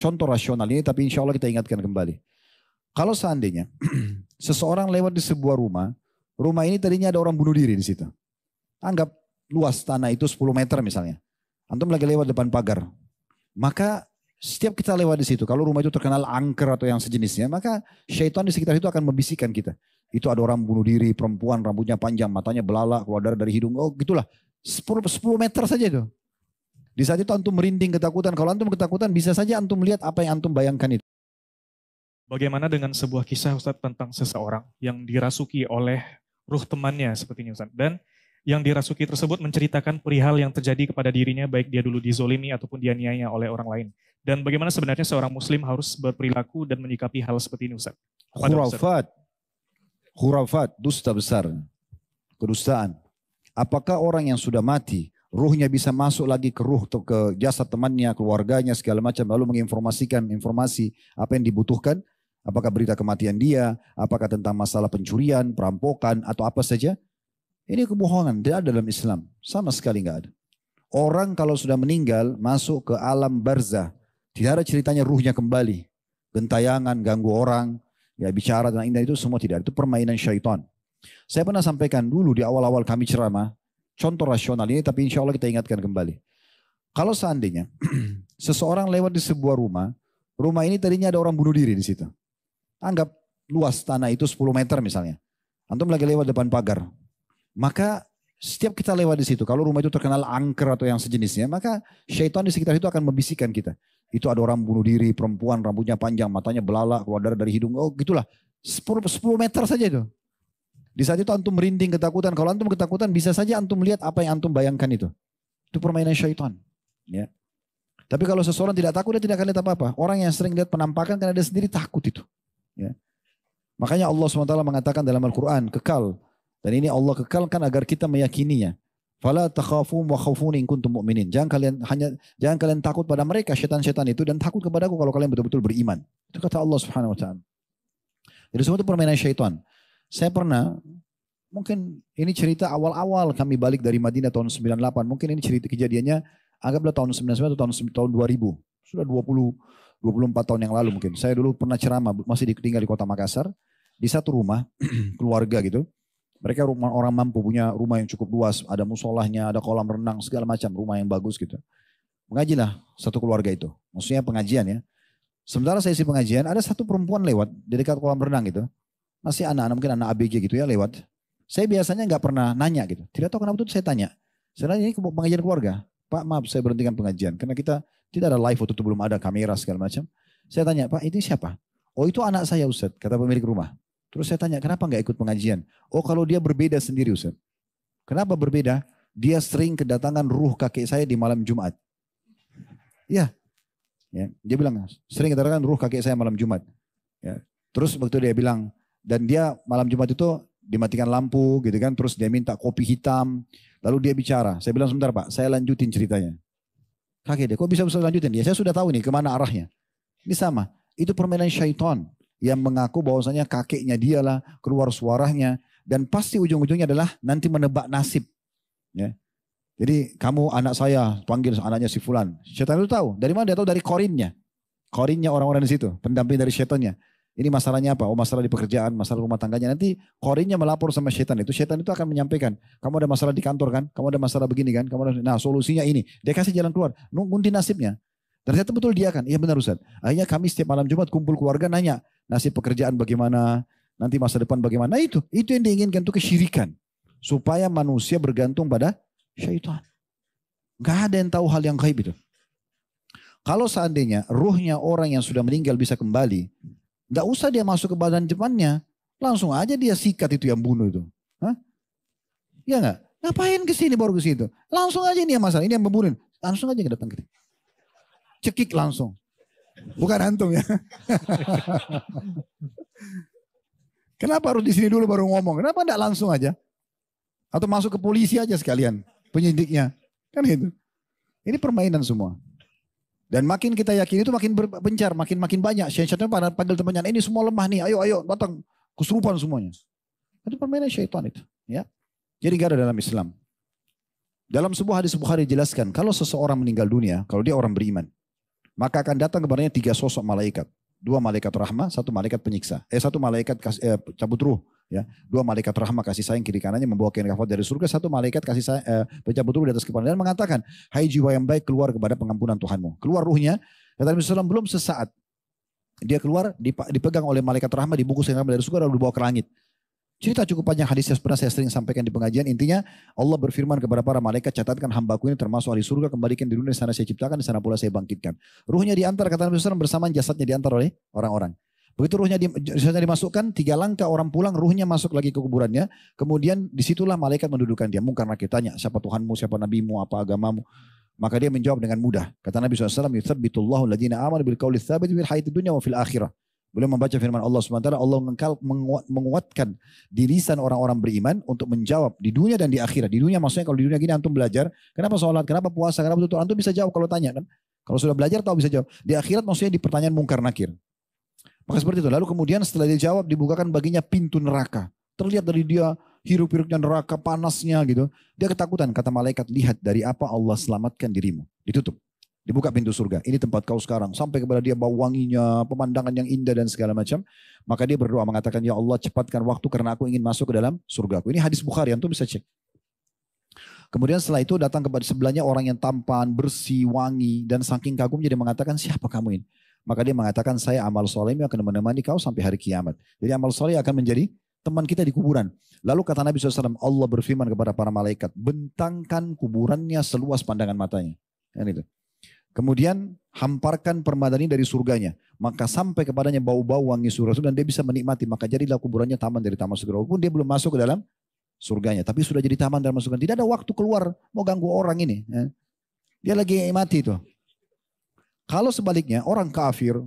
contoh rasional ini, tapi insya Allah kita ingatkan kembali. Kalau seandainya seseorang lewat di sebuah rumah, rumah ini tadinya ada orang bunuh diri di situ. Anggap luas tanah itu 10 meter misalnya. Antum lagi lewat depan pagar. Maka setiap kita lewat di situ, kalau rumah itu terkenal angker atau yang sejenisnya, maka syaitan di sekitar itu akan membisikkan kita. Itu ada orang bunuh diri, perempuan, rambutnya panjang, matanya belalak, keluar darah dari hidung. Oh gitulah, 10 meter saja itu. Di saat itu antum merinding ketakutan. Kalau antum ketakutan bisa saja antum melihat apa yang antum bayangkan itu. Bagaimana dengan sebuah kisah Ustadz tentang seseorang yang dirasuki oleh ruh temannya seperti ini Ustadz. Dan yang dirasuki tersebut menceritakan perihal yang terjadi kepada dirinya baik dia dulu dizolimi ataupun dianiaya oleh orang lain. Dan bagaimana sebenarnya seorang muslim harus berperilaku dan menyikapi hal seperti ini Ustadz? Khurafat, dusta besar, kedustaan. Apakah orang yang sudah mati, ruhnya bisa masuk lagi ke ruh atau ke jasad temannya, keluarganya, segala macam, lalu menginformasikan informasi apa yang dibutuhkan? Apakah berita kematian dia, apakah tentang masalah pencurian, perampokan, atau apa saja? Ini kebohongan, tidak ada dalam Islam. Sama sekali nggak ada. Orang kalau sudah meninggal, masuk ke alam barzah. Tidak ada ceritanya ruhnya kembali. Gentayangan, ganggu orang, ya bicara tentang indah itu semua tidak. Itu permainan syaitan. Saya pernah sampaikan dulu di awal-awal kami ceramah, contoh rasional ini, tapi insya Allah kita ingatkan kembali. Kalau seandainya seseorang lewat di sebuah rumah, rumah ini tadinya ada orang bunuh diri di situ. Anggap luas tanah itu 10 meter misalnya. Antum lagi lewat depan pagar. Maka setiap kita lewat di situ, kalau rumah itu terkenal angker atau yang sejenisnya, maka syaitan di sekitar itu akan membisikkan kita. Itu ada orang bunuh diri, perempuan, rambutnya panjang, matanya belalak, keluar darah dari hidung. Oh gitulah, 10 meter saja itu. Di saat itu antum merinding ketakutan. Kalau antum ketakutan bisa saja antum melihat apa yang antum bayangkan itu. Itu permainan syaitan. Ya. Tapi kalau seseorang tidak takut, dia tidak akan lihat apa-apa. Orang yang sering lihat penampakan karena dia sendiri takut itu. Ya. Makanya Allah SWT mengatakan dalam Al-Quran, kekal. Dan ini Allah kekalkan agar kita meyakininya. Fala takhafum wa khawfuni in kuntum mu'minin. Jangan kalian takut pada mereka syaitan-syaitan itu dan takut kepadaku kalau kalian betul-betul beriman. Itu kata Allah Subhanahu wa taala. Jadi semua itu permainan syaitan. Saya pernah, mungkin ini cerita awal-awal kami balik dari Madinah tahun 98. Mungkin ini cerita kejadiannya anggaplah tahun 99 atau tahun 2000. Sudah 24 tahun yang lalu mungkin. Saya dulu pernah ceramah, masih tinggal di kota Makassar. Di satu rumah, keluarga gitu. Mereka orang mampu, punya rumah yang cukup luas. Ada musolahnya, ada kolam renang, segala macam. Rumah yang bagus gitu. Mengajilah satu keluarga itu. Maksudnya pengajian ya. Sementara sesi pengajian, ada satu perempuan lewat di dekat kolam renang gitu. Masih anak-anak, mungkin anak ABG gitu ya lewat. Saya biasanya nggak pernah nanya gitu. Tidak tahu kenapa itu saya tanya. Sebenarnya ini pengajian keluarga. Pak maaf saya berhentikan pengajian. Karena kita tidak ada live waktu itu, belum ada kamera segala macam. Saya tanya, Pak ini siapa? Oh itu anak saya Ustaz, kata pemilik rumah. Terus saya tanya, kenapa nggak ikut pengajian? Oh kalau dia berbeda sendiri Ustaz. Kenapa berbeda? Dia sering kedatangan ruh kakek saya di malam Jumat. Ya, dia bilang sering kedatangan ruh kakek saya malam Jumat. Ya. Terus waktu dia bilang, dan dia malam Jumat itu dimatikan lampu gitu kan. Terus dia minta kopi hitam. Lalu dia bicara. Saya bilang sebentar Pak, saya lanjutin ceritanya. Kakek dia, kok bisa lanjutin? Ya saya sudah tahu nih kemana arahnya. Ini sama, itu permainan syaitan. Yang mengaku bahwasanya kakeknya dialah, keluar suaranya. Dan pasti ujung-ujungnya adalah nanti menebak nasib. Ya. Jadi kamu anak saya, panggil anaknya si Fulan. Syaitan itu tahu. Dari mana dia tahu? Dari korinnya. Korinnya orang-orang di situ. Pendamping dari syaitannya. Ini masalahnya apa? Oh masalah di pekerjaan, masalah rumah tangganya. Nanti korinnya melapor sama syaitan itu. Syaitan itu akan menyampaikan. Kamu ada masalah di kantor kan? Kamu ada masalah begini kan? Nah solusinya ini. Dia kasih jalan keluar. Ngunti nasibnya. Ternyata betul dia kan? Iya benar Ustaz. Akhirnya kami setiap malam Jumat kumpul keluarga nanya. Nasib pekerjaan bagaimana? Nanti masa depan bagaimana? Nah, itu yang diinginkan, itu kesyirikan. Supaya manusia bergantung pada syaitan. Gak ada yang tahu hal yang gaib itu. Kalau seandainya ruhnya orang yang sudah meninggal bisa kembali. Gak usah dia masuk ke badan depannya. Langsung aja dia sikat itu yang bunuh itu. Hah? Ya gak? Ngapain kesini baru ke situ? Langsung aja ini yang masalah. Ini yang membunuh. Langsung aja datang ke sini. Cekik langsung. Bukan antum ya. Kenapa harus di sini dulu baru ngomong? Kenapa enggak langsung aja? Atau masuk ke polisi aja sekalian. Penyidiknya. Kan gitu. Ini permainan semua. Dan makin kita yakin itu makin berpencar. Makin banyak. Syaitan pada panggil temannya. Ini semua lemah nih. Ayo datang. Kesurupan semuanya. Itu permainan syaitan itu. Ya. Jadi gak ada dalam Islam. Dalam sebuah hadis Bukhari dijelaskan. Kalau seseorang meninggal dunia. Kalau dia orang beriman. Maka akan datang kepadanya 3 sosok malaikat. 2 malaikat rahmah, 1 malaikat penyiksa. 1 malaikat cabut ruh. Ya, 2 malaikat rahmah kasih sayang kiri kanannya membawa kain kafan dari surga. 1 malaikat kasih sayang, pencabut ruh di atas kepala dan mengatakan, hai jiwa yang baik keluar kepada pengampunan Tuhanmu. Keluar ruhnya, kata Nabi SAW belum sesaat. Dia keluar dipegang oleh malaikat rahmah, dibungkus dari surga lalu dibawa ke langit. Cerita cukup panjang hadis yang pernah saya sering sampaikan di pengajian. Intinya Allah berfirman kepada para malaikat, catatkan hambaku ini termasuk ahli surga, kembalikan di dunia, di sana saya ciptakan, di sana pula saya bangkitkan. Ruhnya diantar, kata Nabi SAW, bersamaan jasadnya diantar oleh orang-orang. Begitu ruhnya jasadnya dimasukkan, 3 langkah orang pulang, ruhnya masuk lagi ke kuburannya. Kemudian disitulah malaikat mendudukan dia. Mungkar nakir tanya, siapa Tuhanmu, siapa nabimu, apa agamamu. Maka dia menjawab dengan mudah. Kata Nabi SAW, yuthabbitullahu alladhina amanu bil qawli tsabit fil hayatid dunya wa fil akhirah. Beliau membaca firman Allah SWT, Allah menguatkan di lisan orang-orang beriman untuk menjawab di dunia dan di akhirat. Di dunia maksudnya kalau di dunia gini antum belajar, kenapa sholat, kenapa puasa, kenapa tutur, antum bisa jawab kalau tanya kan. Kalau sudah belajar tahu bisa jawab. Di akhirat maksudnya di pertanyaan mungkar nakir. Maka seperti itu. Lalu kemudian setelah dia jawab dibukakan baginya pintu neraka. Terlihat dari dia hirup-hirupnya neraka, panasnya gitu. Dia ketakutan, kata malaikat, lihat dari apa Allah selamatkan dirimu. Ditutup. Dibuka pintu surga. Ini tempat kau sekarang. Sampai kepada dia bau wanginya, pemandangan yang indah dan segala macam. Maka dia berdoa mengatakan, ya Allah cepatkan waktu karena aku ingin masuk ke dalam surgaku. Ini hadis Bukhari, antum bisa cek. Kemudian setelah itu datang kepada sebelahnya orang yang tampan, bersih, wangi. Dan saking kagumnya dia mengatakan, siapa kamu ini? Maka dia mengatakan, saya amal soleh akan menemani kau sampai hari kiamat. Jadi amal soleh akan menjadi teman kita di kuburan. Lalu kata Nabi SAW, Allah berfirman kepada para malaikat, bentangkan kuburannya seluas pandangan matanya. Kan itu. Kemudian hamparkan permadani dari surganya. Maka sampai kepadanya bau-bau wangi surga dan dia bisa menikmati. Maka jadilah kuburannya taman dari taman surga. Walaupun dia belum masuk ke dalam surganya. Tapi sudah jadi taman dan masukkan. Tidak ada waktu keluar mau ganggu orang ini. Dia lagi mati itu. Kalau sebaliknya orang kafir,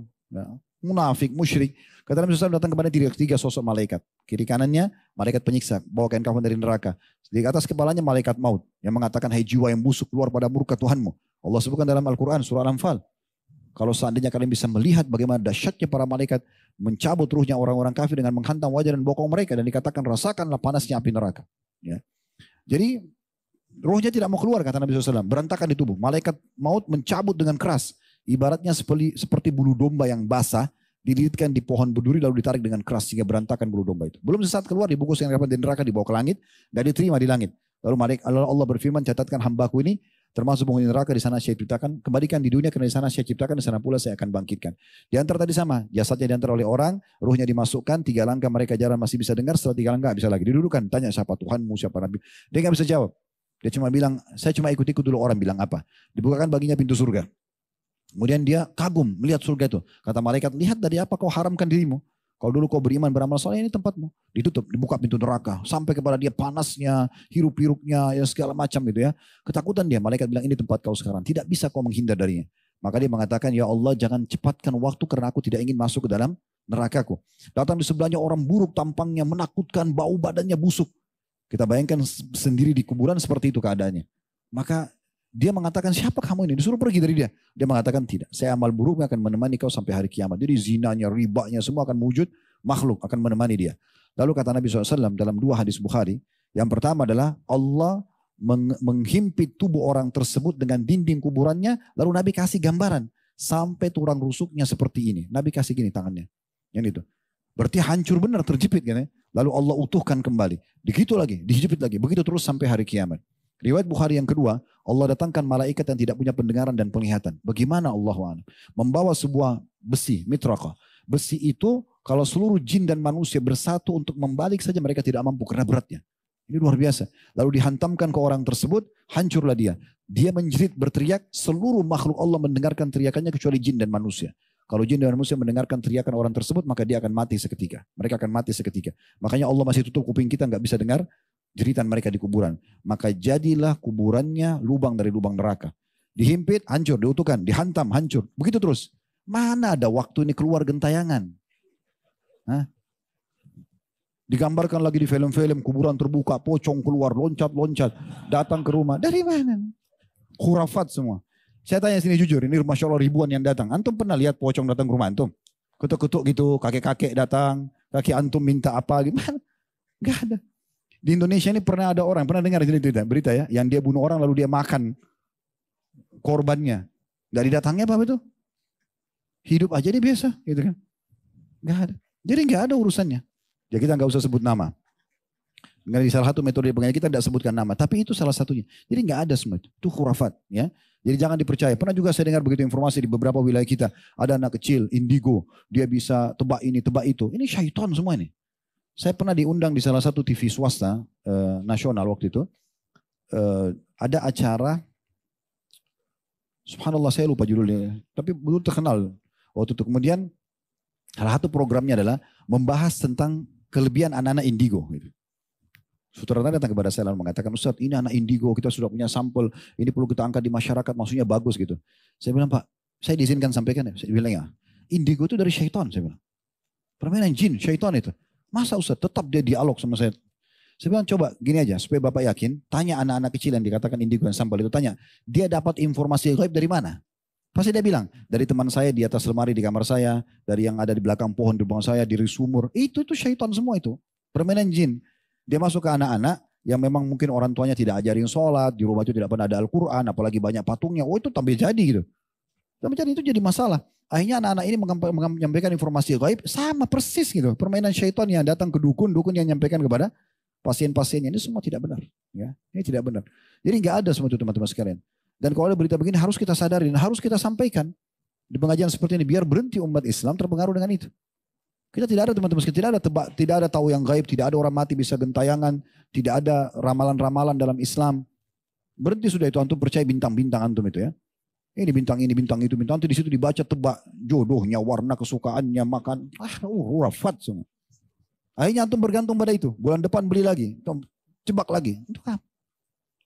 munafik, musyrik. Kata Nabi SAW datang kepada 3 sosok malaikat. Kiri kanannya malaikat penyiksa. Bawa kain kafan dari neraka. Di atas kepalanya malaikat maut. Yang mengatakan hai jiwa yang busuk keluar pada murka Tuhanmu. Allah sebutkan dalam Al-Quran surah Al-Anfal. Kalau seandainya kalian bisa melihat bagaimana dahsyatnya para malaikat mencabut ruhnya orang-orang kafir dengan menghantam wajah dan bokong mereka. Dan dikatakan rasakanlah panasnya api neraka. Ya. Jadi ruhnya tidak mau keluar kata Nabi SAW. Berantakan di tubuh. Malaikat maut mencabut dengan keras. Ibaratnya seperti bulu domba yang basah. Dililitkan di pohon berduri lalu ditarik dengan keras sehingga berantakan bulu domba itu. Belum sesaat keluar dibungkus dengan kapan di neraka dibawa ke langit. Dan diterima di langit. Lalu Allah berfirman catatkan hambaku ini. Termasuk penghuni neraka di sana saya ciptakan, kembalikan di dunia karena di sana saya ciptakan, di sana pula saya akan bangkitkan. Diantar tadi sama, jasadnya diantar oleh orang, ruhnya dimasukkan, 3 langkah mereka jalan masih bisa dengar, setelah 3 langkah bisa lagi. Didudukan, tanya siapa Tuhanmu, siapa Nabi. Dia nggak bisa jawab. Dia cuma bilang, saya cuma ikut-ikut dulu orang bilang apa. Dibukakan baginya pintu surga. Kemudian dia kagum melihat surga itu. Kata malaikat, lihat dari apa kau haramkan dirimu. Kalau dulu kau beriman beramal soleh ini tempatmu. Ditutup, dibuka pintu neraka. Sampai kepada dia panasnya, hirup-hirupnya, ya segala macam gitu ya. Ketakutan dia, malaikat bilang ini tempat kau sekarang. Tidak bisa kau menghindar darinya. Maka dia mengatakan, ya Allah jangan cepatkan waktu karena aku tidak ingin masuk ke dalam nerakaku. Datang di sebelahnya orang buruk tampangnya, menakutkan, bau badannya busuk. Kita bayangkan sendiri di kuburan seperti itu keadaannya. Maka dia mengatakan siapa kamu ini? Disuruh pergi dari dia. Dia mengatakan tidak. Saya amal buruk akan menemani kau sampai hari kiamat. Jadi zinanya, ribanya semua akan wujud. Makhluk akan menemani dia. Lalu kata Nabi SAW dalam 2 hadis Bukhari. Yang pertama adalah Allah menghimpit tubuh orang tersebut dengan dinding kuburannya. Lalu Nabi kasih gambaran. Sampai tulang rusuknya seperti ini. Nabi kasih gini tangannya. Yang itu. Berarti hancur benar terjepit kan ya. Lalu Allah utuhkan kembali. Begitu lagi. Dijepit lagi. Begitu terus sampai hari kiamat. Riwayat Bukhari yang kedua, Allah datangkan malaikat yang tidak punya pendengaran dan penglihatan. Bagaimana Allah membawa sebuah besi, mitraqah. Besi itu kalau seluruh jin dan manusia bersatu untuk membalik saja mereka tidak mampu karena beratnya. Ini luar biasa. Lalu dihantamkan ke orang tersebut, hancurlah dia. Dia menjerit berteriak, seluruh makhluk Allah mendengarkan teriakannya kecuali jin dan manusia. Kalau jin dan manusia mendengarkan teriakan orang tersebut, maka dia akan mati seketika. Mereka akan mati seketika. Makanya Allah masih tutup kuping kita, nggak bisa dengar jeritan mereka di kuburan. Maka jadilah kuburannya lubang dari lubang neraka. Dihimpit, hancur, diutuhkan, dihantam, hancur. Begitu terus. Mana ada waktu ini keluar gentayangan? Hah? Digambarkan lagi di film-film, kuburan terbuka, pocong keluar, loncat-loncat, datang ke rumah. Dari mana? Khurafat semua. Saya tanya sini jujur, ini Masya Allah ribuan yang datang. Antum pernah lihat pocong datang ke rumah antum? Ketuk-ketuk gitu, kakek-kakek datang, kaki antum minta apa, gimana? Gak ada. Di Indonesia ini pernah ada orang, pernah dengar berita ya, yang dia bunuh orang lalu dia makan korbannya. Gak didatangnya apa itu? Hidup aja dia biasa gitu kan. Nggak ada. Jadi nggak ada urusannya. Ya kita nggak usah sebut nama. Nggak di salah satu metode pengajian kita tidak sebutkan nama. Tapi itu salah satunya. Jadi nggak ada semua itu. Itu khurafat. Ya. Jadi jangan dipercaya. Pernah juga saya dengar begitu informasi di beberapa wilayah kita. Ada anak kecil, indigo. Dia bisa tebak ini, tebak itu. Ini syaitan semua ini. Saya pernah diundang di salah satu TV swasta nasional waktu itu. Ada acara. Subhanallah saya lupa judulnya. Tapi betul terkenal waktu itu. Kemudian salah satu programnya adalah membahas tentang kelebihan anak-anak indigo. Gitu. Sutradara datang kepada saya lalu mengatakan, Ustadz ini anak indigo, kita sudah punya sampel, ini perlu kita angkat di masyarakat, maksudnya bagus gitu. Saya bilang, Pak, saya diizinkan sampaikan ya? Saya bilang ya, indigo itu dari syaitan, saya bilang. Permainan jin, syaitan itu. Masa Ustadz tetap dia dialog sama saya? Saya bilang, coba gini aja, supaya Bapak yakin, tanya anak-anak kecil yang dikatakan indigo dan sampel itu, tanya, dia dapat informasi gaib dari mana? Pasti dia bilang, dari teman saya di atas lemari di kamar saya, dari yang ada di belakang pohon di belakang saya, di sumur. Itu syaitan semua itu. Permainan jin. Dia masuk ke anak-anak yang memang mungkin orang tuanya tidak ajarin sholat, di rumah itu tidak pernah ada Al-Quran, apalagi banyak patungnya. Oh itu tampil jadi gitu. Tampil jadi itu jadi masalah. Akhirnya anak-anak ini menyampaikan informasi gaib sama persis gitu. Permainan syaitan yang datang ke dukun, dukun yang menyampaikan kepada pasien-pasiennya. Ini semua tidak benar. Ya, ini tidak benar. Jadi nggak ada semua itu teman-teman sekalian. Dan kalau ada berita begini harus kita sadari dan harus kita sampaikan di pengajian seperti ini biar berhenti umat Islam terpengaruh dengan itu. Kita tidak ada teman-teman, tidak ada tahu yang gaib, tidak ada orang mati bisa gentayangan, tidak ada ramalan-ramalan dalam Islam. Berhenti sudah itu, antum percaya bintang-bintang antum itu ya. Ini bintang itu, bintang itu di situ dibaca tebak jodohnya, warna kesukaannya, makan, rafat semua. Akhirnya antum bergantung pada itu. Bulan depan beli lagi, jebak lagi. Untuk apa?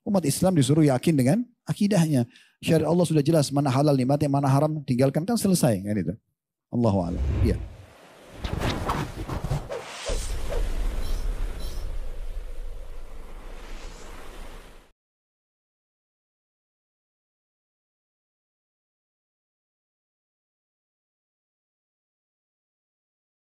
Umat Islam disuruh yakin dengan akidahnya. Syariat Allah sudah jelas, mana halal nikmatnya, mana haram tinggalkan kan selesai kan itu. Allahu a'lam. Iya.